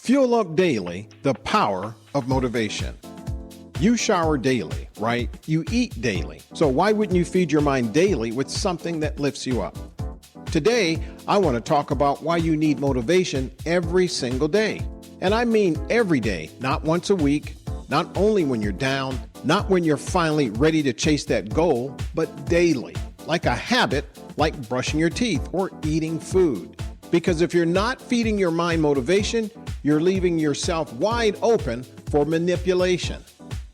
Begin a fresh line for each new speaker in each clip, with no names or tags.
Fuel up daily the power of motivation. You shower daily, right? You eat daily. So why wouldn't you feed your mind daily with something that lifts you up? Today, I want to talk about why you need motivation every single day. And I mean every day, not once a week, not only when you're down, not when you're finally ready to chase that goal, but daily, like a habit, like brushing your teeth or eating food. Because if you're not feeding your mind motivation, you're leaving yourself wide open for manipulation.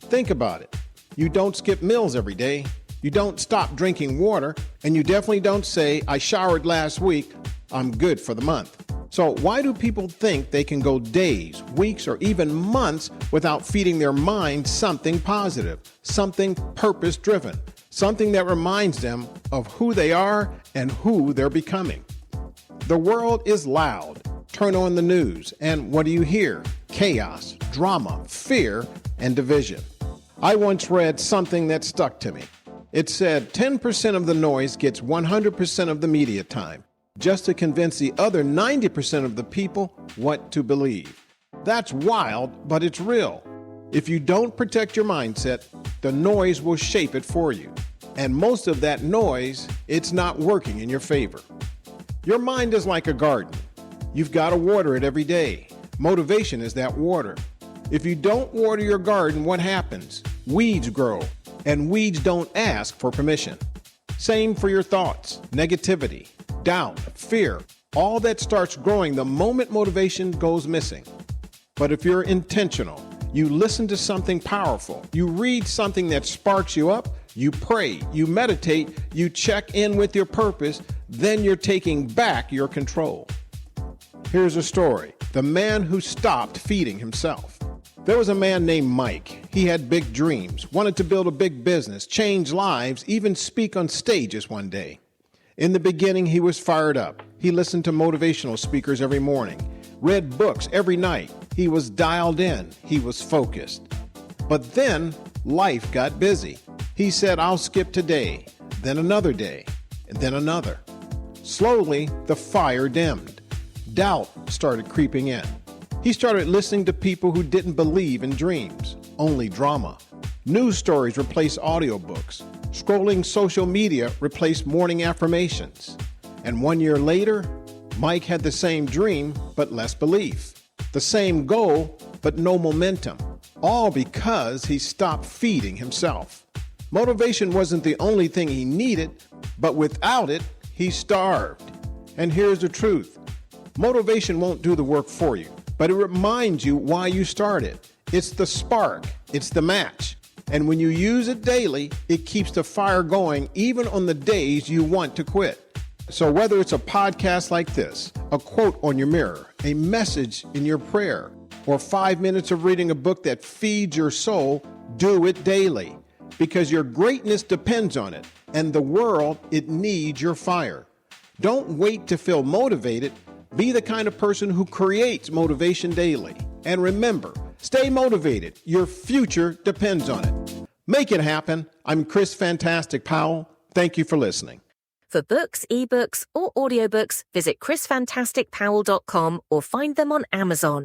Think about it. You don't skip meals every day. You don't stop drinking water. And you definitely don't say, I showered last week, I'm good for the month. So why do people think they can go days, weeks, or even months without feeding their mind something positive, something purpose-driven, something that reminds them of who they are and who they're becoming? The world is loud. Turn on the news, and what do you hear? Chaos, drama, fear, and division. I once read something that stuck to me. It said 10% of the noise gets 100% of the media time, just to convince the other 90% of the people what to believe. That's wild, but it's real. If you don't protect your mindset, the noise will shape it for you. And most of that noise, it's not working in your favor. Your mind is like a garden. You've got to water it every day. Motivation is that water. If you don't water your garden, what happens? Weeds grow, and weeds don't ask for permission. Same for your thoughts, negativity, doubt, fear. All that starts growing the moment motivation goes missing. But if you're intentional, you listen to something powerful, you read something that sparks you up, you pray, you meditate, you check in with your purpose, then you're taking back your control. Here's a story. The man who stopped feeding himself. There was a man named Mike. He had big dreams, wanted to build a big business, change lives, even speak on stages one day. In the beginning, he was fired up. He listened to motivational speakers every morning, read books every night. He was dialed in. He was focused. But then life got busy. He said, I'll skip today, then another day, and then another. Slowly, the fire dimmed. Doubt started creeping in. He started listening to people who didn't believe in dreams, only drama. News stories replaced audiobooks. Scrolling social media replaced morning affirmations. And 1 year later, Mike had the same dream, but less belief. The same goal, but no momentum. All because he stopped feeding himself. Motivation wasn't the only thing he needed, but without it, he starved. And here's the truth. Motivation won't do the work for you, but it reminds you why you started. It's the spark. It's the match. And when you use it daily, it keeps the fire going even on the days you want to quit. So whether it's a podcast like this, a quote on your mirror, a message in your prayer, or 5 minutes of reading a book that feeds your soul, do it daily. Because your greatness depends on it, and the world, it needs your fire. Don't wait to feel motivated. Be the kind of person who creates motivation daily. And remember, stay motivated. Your future depends on it. Make it happen. I'm Chris Fantastic Powell. Thank you for listening.
For books, ebooks, or audiobooks, visit chrisfantasticpowell.com or find them on Amazon.